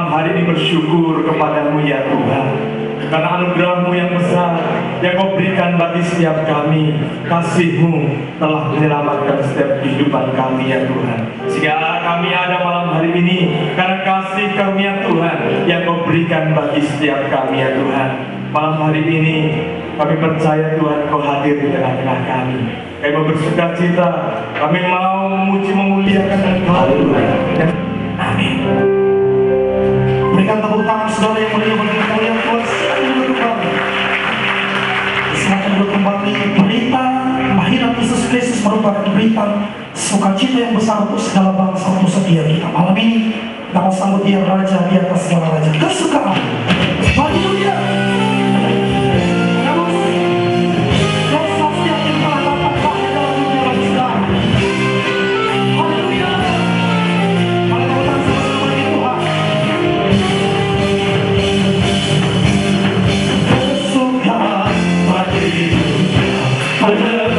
malam hari ini bersyukur kepadamu ya Tuhan, karena anugerah-Mu yang besar yang Kau berikan bagi setiap kami. Kasih-Mu telah menyelamatkan setiap kehidupan kami ya Tuhan, sehingga kami ada malam hari ini karena kasih karunia Tuhan yang Kau berikan bagi setiap kami ya Tuhan. Malam hari ini kami percaya Tuhan Kau hadir di tengah-tengah kami. Kami mau bersuka cita, kami mau memuji memuliakan Engkau Tuhan. Amin. Berikan tepuk tangan saudara yang mulia bagi kemuliaan Tuhan. Silakan duduk kembali. Berita kelahiran Yesus Kristus merupakan berita sukacita yang besar untuk segala bangsa, untuk setiap kita. Malam ini kita mau sambut Dia Raja di atas segala raja. Kesukaan bagi dunia. Kepadanya,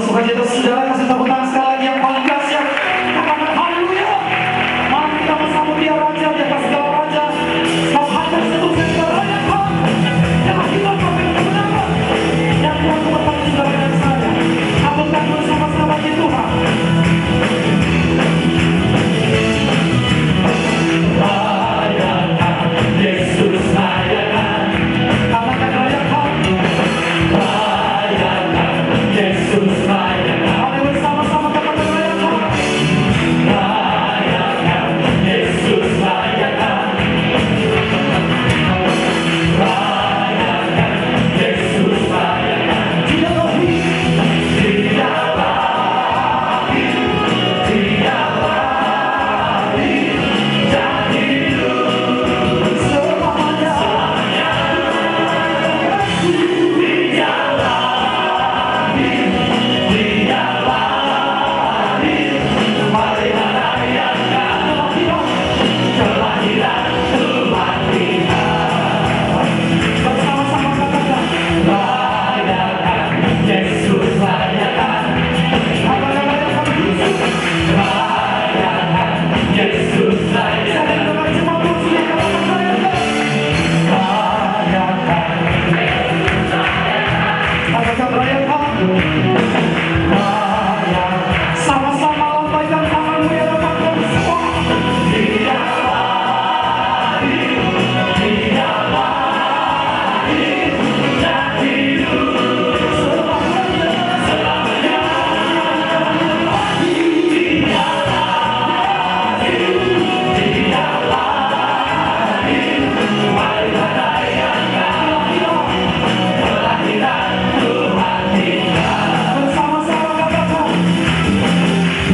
bersukacita saudara, kasih tepuk tangan sekali lagi yang paling dahsyat. Katakan haleluya. Mari kita bersambut Dia Raja di atas segala raja. Sebab hanya seterusnya kita rayakan. Yang hilang sampai kebenaran. Yang Tuhan berkati juga dengan saya. Apakah bersama-sama di Tuhan. Rayakan Yesus, rayakan. Katakan rayakan. Rayakan Yesus, rayakan. Mari bersama-sama katakan rayakan. Rayakan Yesus, rayakan. Rayakan Yesus, rayakan. Dia lahir, dia lahir, dia lahir, dan hidup selamanya. Dia lahir, dia lahir. Mari rayakan kelahiran Tuhan kita. Bersama-sama katakan rayakan Yesus, rayakan. Katakan rayakan Yesus. Rayakan Yesus, rayakan. Dengan cuma puji katakan rayakan. Rayakan. Katakan rayakan. Rayakan. Sama-sama lambaikan tanganmu yang depan semua. Dia lahir, dia lahir, dan hidup selamanya, selamanya. Dia lahir, dia lahir. Mari rayakan kelahiran Tuhan kita. Bersama-sama katakan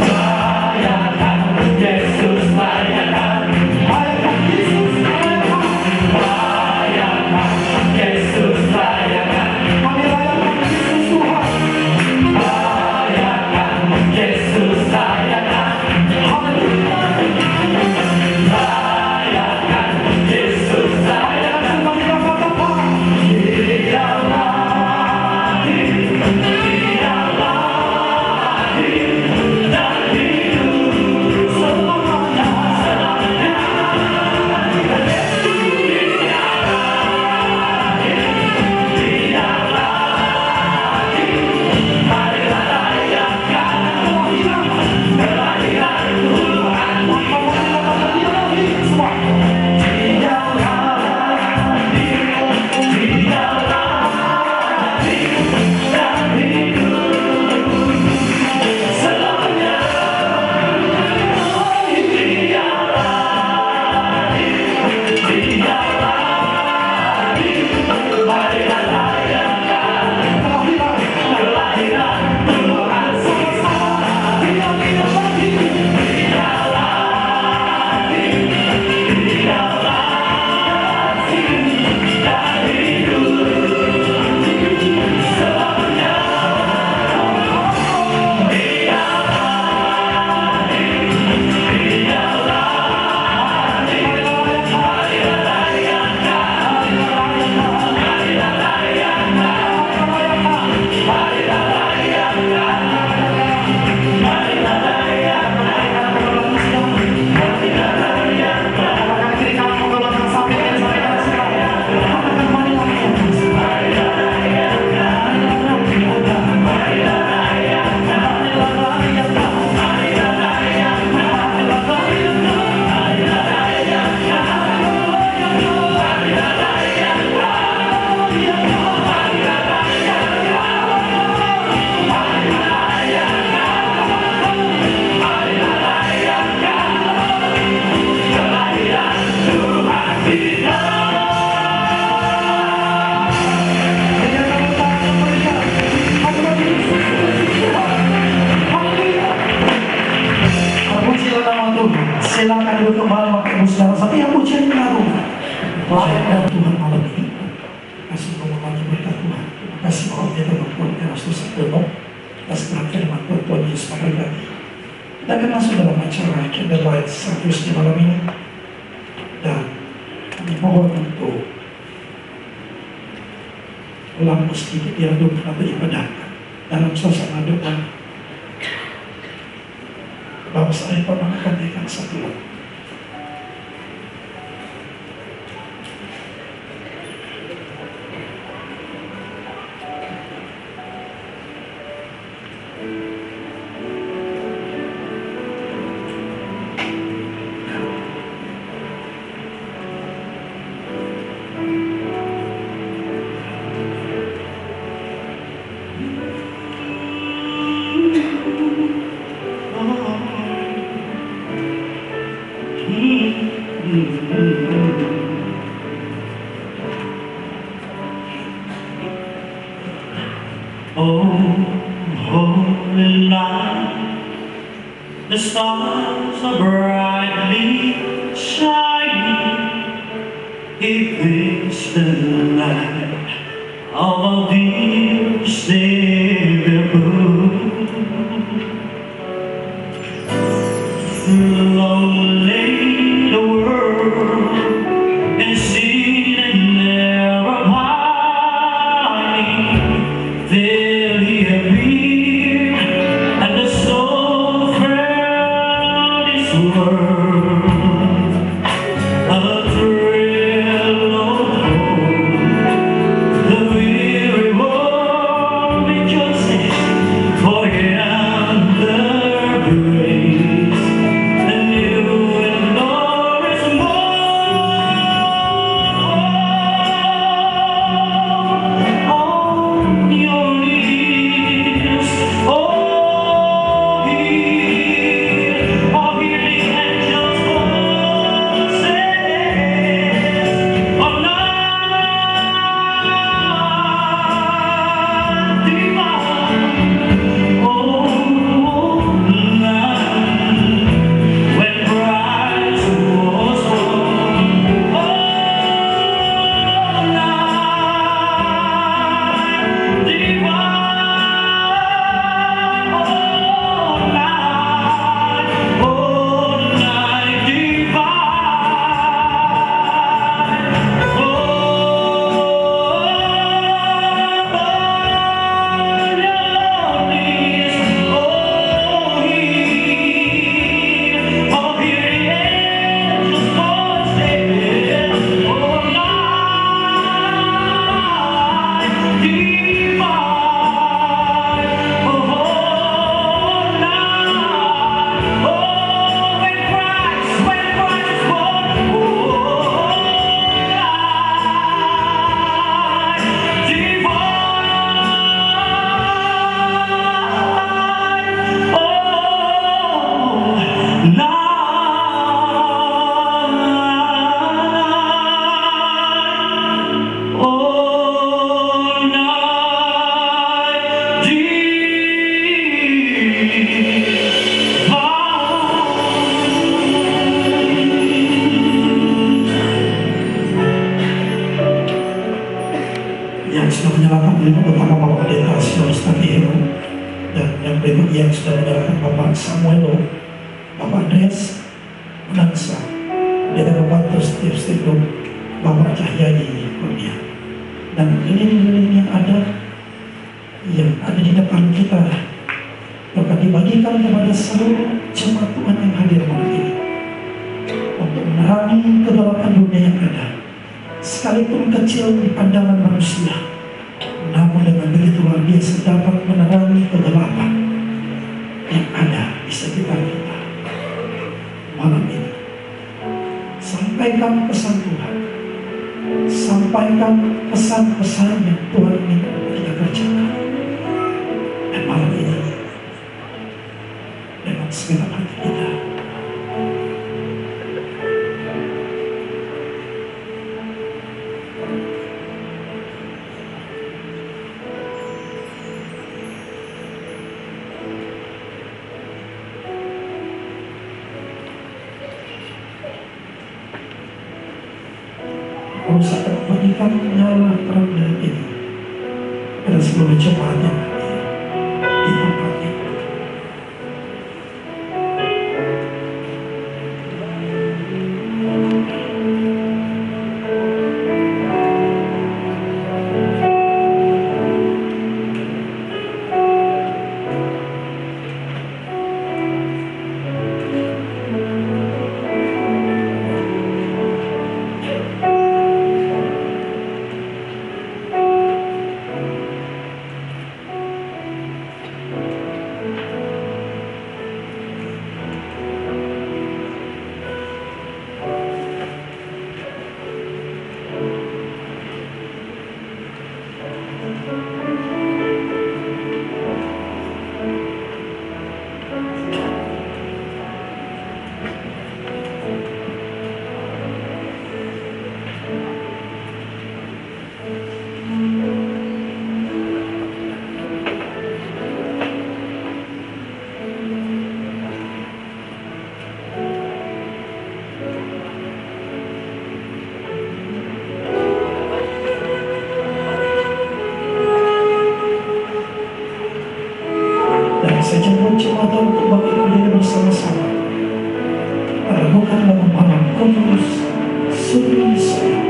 rayakan Yesus, rayakan. Rayakan Yesus, rayakan. Rayakan Yesus, rayakan. Kami rayakan Yesus Tuhan. Rayakan Yesus, rayakan. Haleluya. Rayakan Yesus, rayakan. Kami katakan dia lahir, dia lahir, dan hidup selamanya, selamanya. Dia lahir. Mari rayakan kelahiran Tuhan. Dia lahir semua. Dia lahir, dia lahir, dan hidup selamanya. Dia lahir, dia lahir. Mari rayakan kelahiran Tuhan. Sama-sama. Dia lahir, dia lahir, dia lahir, dan hidup selamanya. Dia lahir, dia lahir. Mari rayakan, mari rayakan, mari rayakan, mari Pujilah nama Tuhan. Silakan duduk kembali Bapak Ibu Saudara. Setiap pujian baru layak dari Tuhan malam ini. Kasih lagi berkat Tuhan. Kasih orang kita berbuat Erastus Sadono. Kasih firman Tuhan Yesus pribadi. Kita akan masuk dalam acara Candlelight Service di malam ini. Dan kami mohon untuk lampu sedikit diaduk atau dipadamkan. dalam suasana doa. Bapak saya pernah akan satu lagu. The stars are brightly shining. It is the light of our dear Savior. Slowly the world is seen and never pining. There he appeared, and the soul felt his word. A thrill of hope, the weary world rejoices, for yonder grace, the new and glorious morn. On your knees, oh, healing angels voices, of night divine, oh, night when Christ was born, oh, night divine, oh, night divine, Yang sudah menyalakan beliau pertama Bapak Pendeta Silvester Hero, dan yang berikut yang sudah menyalakan Bapak Samuelo, Bapak Andreas Menangsa, Pendeta Bapak Steve Stego, Bapak Cahyadi Kurnia, dan lilin-lilin yang ada di depan kita dapat dibagikan kepada seluruh jemaat Tuhan yang hadir malam ini untuk menerangi kegelapan dunia yang ada, sekalipun kecil di pandangan manusia, namun dengan begitu luar biasa dapat menerangi kegelapan yang ada di sekitar kita. Malam ini sampaikan pesan Tuhan, sampaikan pesan-pesan yang Tuhan ingin kita kerjakan. Dan malam ini dengan segenap hati kita, berusaha memberikan nyala terang dari ini pada seluruh jemaat yang hadir di tempat ini. saja jemaat untuk bangkit berdiri bersama-sama. Lakukan lagu malam kudus suri saya.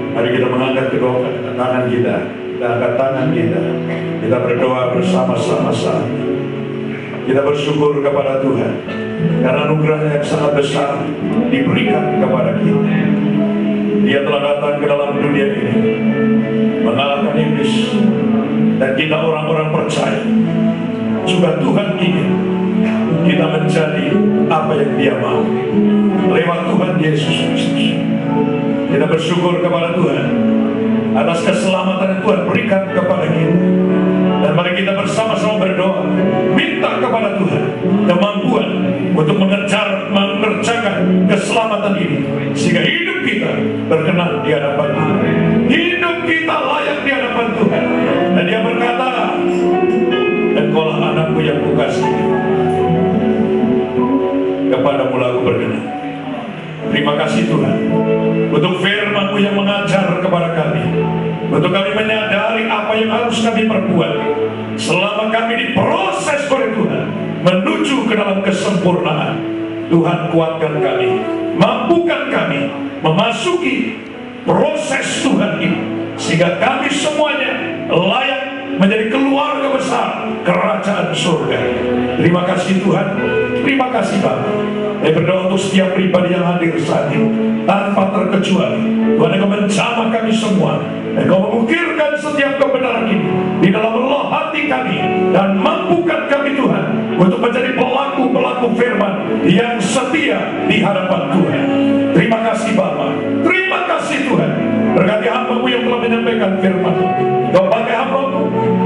Mari kita mengangkat kedua tangan kita, angkat tangan kita. Kita berdoa bersama-sama saat ini. Kita bersyukur kepada Tuhan karena anugerah yang sangat besar diberikan kepada kita. Dia telah datang ke dalam dunia ini mengalahkan iblis, dan kita orang-orang percaya juga Tuhan ingin kita menjadi apa yang Dia mau lewat Tuhan Yesus Kristus. Kita bersyukur kepada Tuhan atas keselamatan yang Tuhan berikan kepada kita. Dan mari kita bersama-sama berdoa, minta kepada Tuhan kemampuan untuk mengerjakan keselamatan ini, sehingga hidup kita berkenan di hadapan Tuhan, hidup kita layak di hadapan Tuhan. Dan Dia berkata, "Engkaulah anakku yang kukasihi, kepadamu aku berkenan." Terima kasih Tuhan untuk firman-Mu yang mengajar kepada kami, untuk kami menyadari apa yang harus kami perbuat selama kami diproses oleh Tuhan menuju ke dalam kesempurnaan. Tuhan, kuatkan kami, mampukan kami memasuki proses Tuhan ini, sehingga kami semuanya layak menjadi keluarga besar kerajaan surga. Terima kasih Tuhan, terima kasih Bapa. Saya berdoa untuk setiap pribadi yang hadir saat ini tanpa terkecuali. Tuhan, Engkau menjamah kami semua, Engkau mengukirkan setiap kebenaran ini di dalam roh hati kami, dan mampukan kami Tuhan untuk menjadi pelaku-pelaku firman yang setia di hadapan Tuhan. Terima kasih Bapa, terima kasih Tuhan. Berkati hamba-Mu yang telah menyampaikan firman-Mu. Kau pakai hamba-Mu,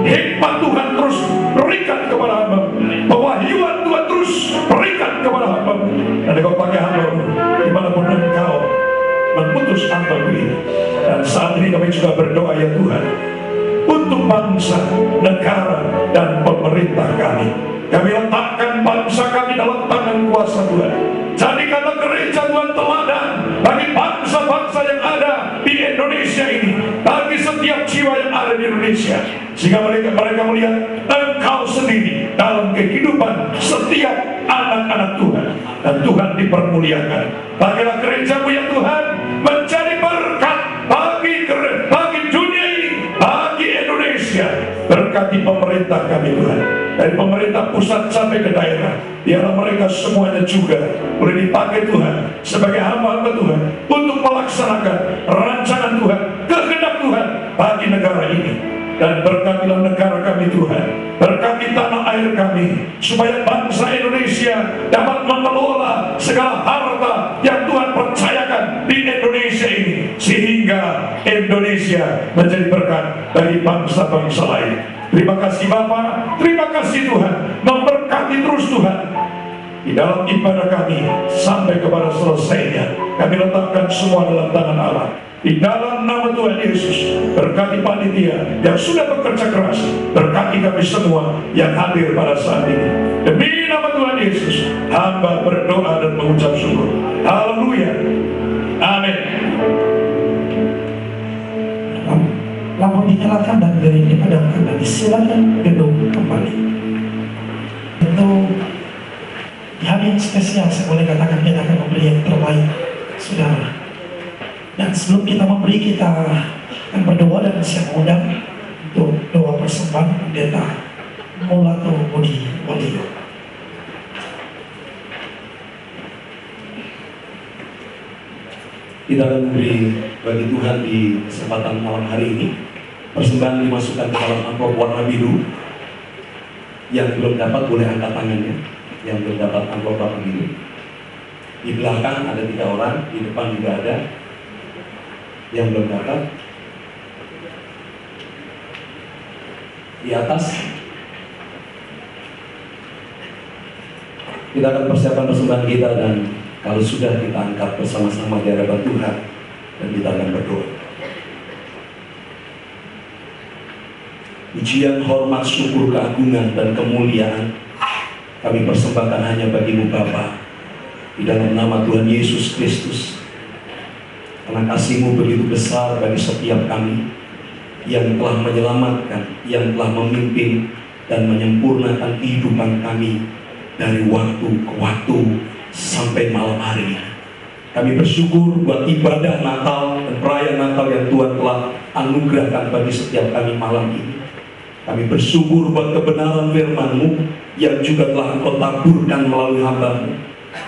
hikmat Tuhan terus berikan kepada hamba-Mu, pewahyuan Tuhan terus berikan kepada hamba-Mu. Dan Kau pakai hamba-Mu dimanapun Engkau memutus hamba-Mu ini. Dan saat ini kami juga berdoa ya Tuhan, untuk bangsa, negara, dan pemerintah kami. Kami letakkan bangsa kami dalam tangan kuasa Tuhan. Jadikanlah gereja Tuhan teladan bagi bangsa-bangsa yang ada di Indonesia ini, bagi setiap jiwa yang ada di Indonesia, sehingga mereka melihat amal sendiri dalam kehidupan setiap anak-anak Tuhan, dan Tuhan dipermuliakan. Bagilah gerejamu ya Tuhan menjadi berkat bagi dunia ini, bagi Indonesia. Berkati pemerintah kami Tuhan, dari pemerintah pusat sampai ke daerah, biarlah mereka semuanya juga boleh dipakai Tuhan sebagai hamba-hamba Tuhan untuk melaksanakan rancangan Tuhan, kehendak Tuhan bagi negara ini. Dan berkatilah negara kami Tuhan, berkati tanah air kami, supaya bangsa Indonesia dapat mengelola segala harta yang Tuhan percayakan di Indonesia ini, sehingga Indonesia menjadi berkat bagi bangsa-bangsa lain. Terima kasih Bapa, terima kasih Tuhan, memberkati terus Tuhan di dalam ibadah kami sampai kepada selesainya. Kami letakkan semua dalam tangan Allah. Di dalam nama Tuhan Yesus, berkati panitia yang sudah bekerja keras, berkati kami semua yang hadir pada saat ini. Demi nama Tuhan Yesus, hamba berdoa dan mengucap syukur. Haleluya. Amin. Lampu dinyalakan dan piring dipadamkan dan disilakan gedung kembali. Tentu di hari yang spesial, saya boleh katakan kita akan memberi yang terbaik, saudara. Dan sebelum kita memberi, kita akan berdoa dan siap undang untuk doa persembahan pendeta Mulato Budi Waluyo. Kita akan memberi bagi Tuhan di kesempatan malam hari ini. Persembahan dimasukkan ke dalam amplop warna biru. Yang belum dapat boleh angkat tangannya. Yang belum dapat amplop warna biru. Di belakang ada 3 orang, di depan juga ada. Yang belum dapat, di atas. Kita akan persiapkan persembahan kita, dan kalau sudah kita angkat bersama-sama di hadapan Tuhan, dan kita akan berdoa. Pujian, hormat, syukur, keagungan, dan kemuliaan kami persembahkan hanya bagi-Mu Bapa, di dalam nama Tuhan Yesus Kristus. Karena kasih-Mu begitu besar bagi setiap kami yang telah menyelamatkan, yang telah memimpin dan menyempurnakan kehidupan kami dari waktu ke waktu sampai malam hari ini. Kami bersyukur buat ibadah Natal dan perayaan Natal yang Tuhan telah anugerahkan bagi setiap kami malam ini. Kami bersyukur buat kebenaran firman-Mu yang juga telah Engkau taburkan melalui hamba-Mu.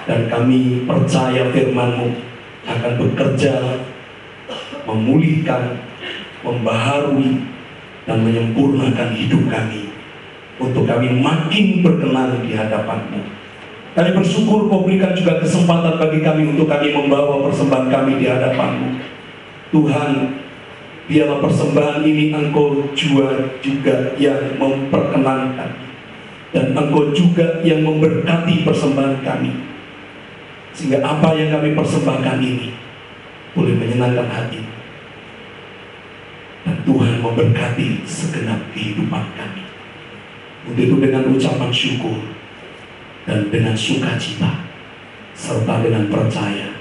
Dan kami percaya firman-Mu akan bekerja, memulihkan, membaharui, dan menyempurnakan hidup kami, untuk kami makin berkenan di hadapan-Mu. Kami bersyukur Kau berikan juga kesempatan bagi kami untuk kami membawa persembahan kami di hadapan-Mu. Tuhan, biarlah persembahan ini Engkau juga yang memperkenankan, dan Engkau juga yang memberkati persembahan kami, sehingga apa yang kami persembahkan ini boleh menyenangkan hati, dan Tuhan memberkati segenap kehidupan kami. Untuk itu dengan ucapan syukur dan dengan sukacita serta dengan percaya,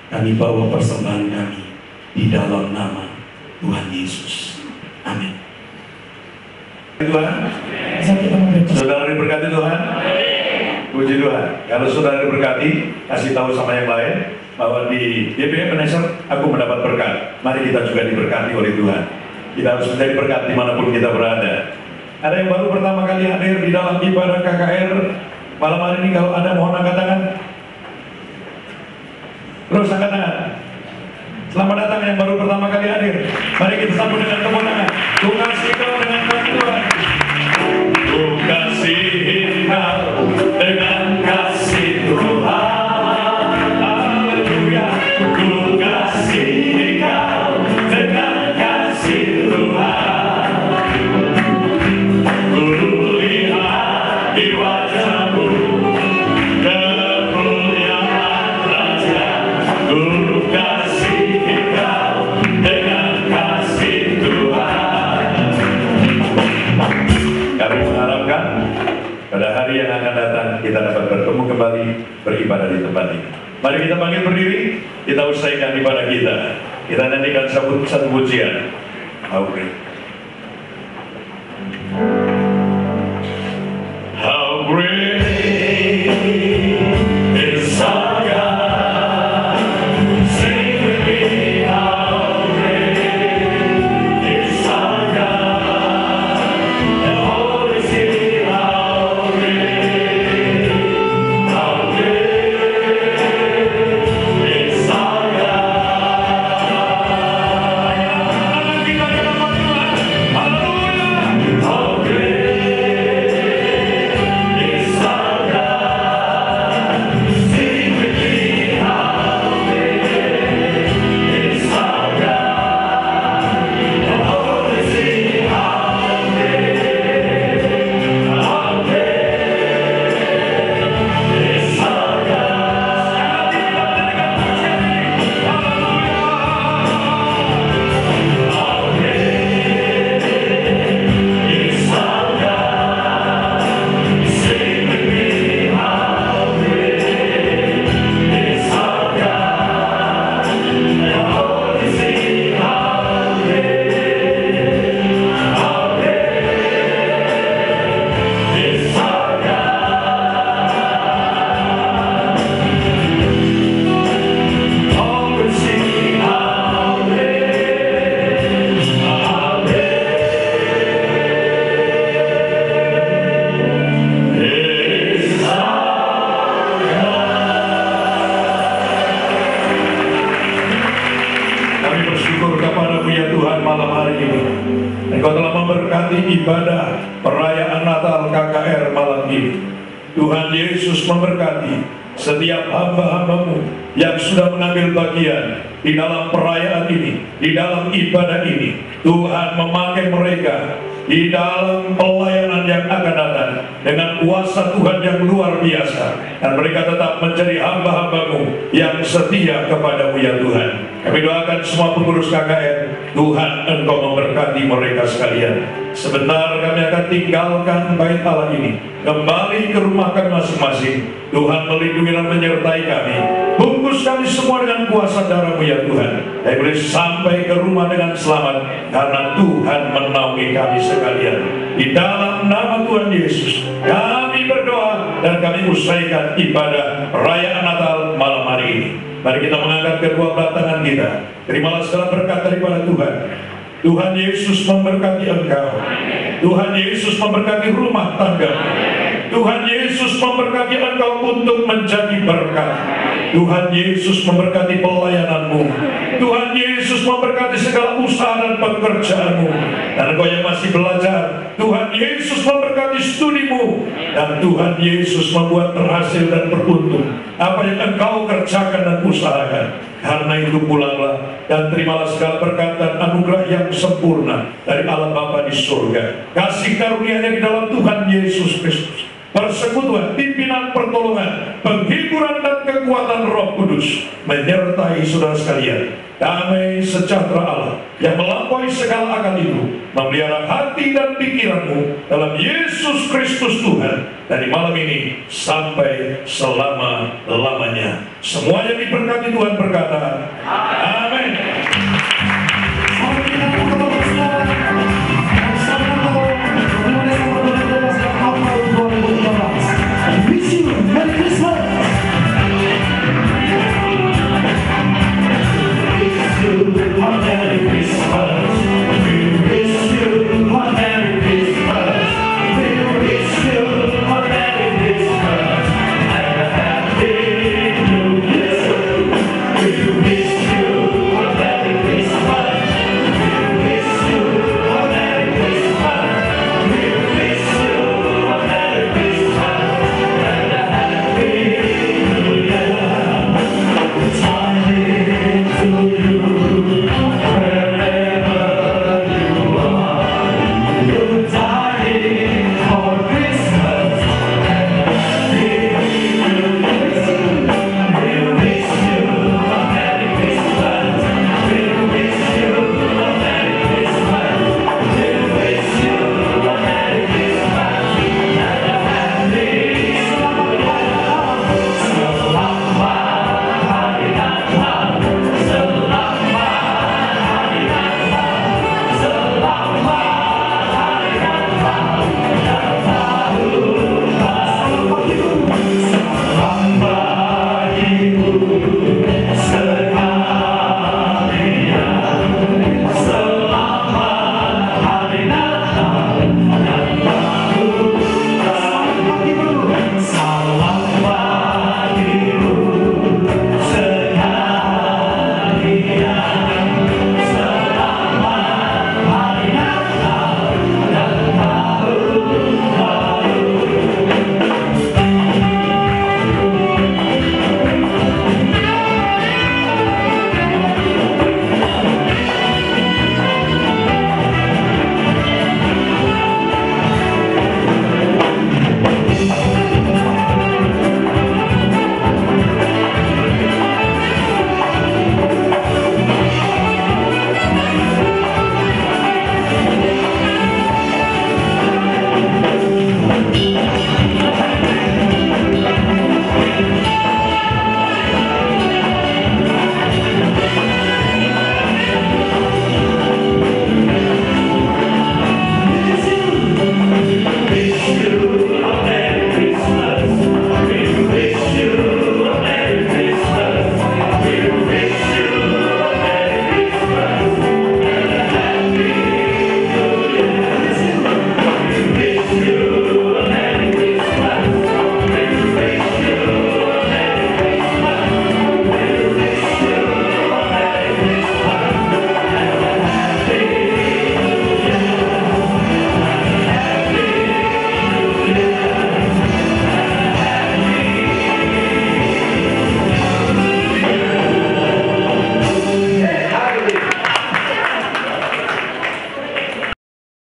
kami bawa persembahan kami di dalam nama Tuhan Yesus. Amin. Tuhan, saudara diberkati Tuhan. Puji Tuhan. Kalau saudara diberkati, kasih tahu sama yang lain bahwa di DPM Ebenezer aku mendapat berkat. Mari kita juga diberkati oleh Tuhan. Kita harus menjadi berkat dimanapun kita berada. Ada yang baru pertama kali hadir di dalam ibadah KKR malam hari ini, kalau ada mohon angkat tangan. Terus angkat tangan. Selamat datang yang baru pertama kali hadir. Mari kita sambut dengan tepuk tangan. Ku kasih kau dengan kasih Tuhan. Ku kasih kau dengan kasih Tuhan. Haleluya. Ku kasih kau dengan kasih Tuhan. Ku lihat di wajahmu kemuliaan Raja. Ku kasih kau dengan kasih Tuhan. Kami mengharapkan pada hari yang akan datang kita dapat bertemu kembali beribadah di tempat ini. Mari kita panggil berdiri, kita usaikan ibadah kita. Kita nyanyikan satu pujian. Oke. ibadah perayaan Natal KKR malam ini. Tuhan Yesus memberkati setiap hamba-hambamu yang sudah mengambil bagian di dalam perayaan ini, di dalam ibadah ini. Tuhan memakai mereka di dalam pelayanan yang akan datang dengan kuasa Tuhan yang luar biasa, dan mereka tetap menjadi hamba-hambamu yang setia kepadamu ya Tuhan. Kami doakan semua pengurus KKR, Tuhan Engkau memberkati mereka sekalian. Sebentar kami akan tinggalkan bait Allah ini, kembali ke rumah kami masing-masing. Tuhan melindungi dan menyertai kami, bungkus kami semua dengan kuasa darah-Mu ya Tuhan. Kami boleh sampai ke rumah dengan selamat karena Tuhan menaungi kami sekalian. Di dalam nama Tuhan Yesus kami berdoa dan kami usaikan ibadah perayaan Natal malam hari ini. Mari kita mengangkat kedua belah tangan kita. Terimalah segala berkat daripada Tuhan. Tuhan Yesus memberkati engkau. Tuhan Yesus memberkati rumah tangga. Tuhan Yesus memberkati engkau untuk menjadi berkat. Tuhan Yesus memberkati pelayananmu. Tuhan Yesus memberkati segala usaha dan pekerjaanmu. Dan engkau yang masih belajar, Tuhan Yesus memberkati studimu. Dan Tuhan Yesus membuat berhasil dan beruntung apa yang engkau kerjakan dan usahakan. Karena itu pulanglah dan terimalah segala berkat dan anugerah yang sempurna dari Allah Bapa di surga, kasih karunia-Nya di dalam Tuhan Yesus Kristus, persekutuan, pimpinan, pertolongan, penghiburan dan kekuatan Roh Kudus menyertai saudara sekalian. Damai sejahtera Allah yang melampaui segala akal itu memelihara hati dan pikiranmu dalam Yesus Kristus Tuhan, dari malam ini sampai selama-lamanya. Semuanya diberkati Tuhan berkata, amin.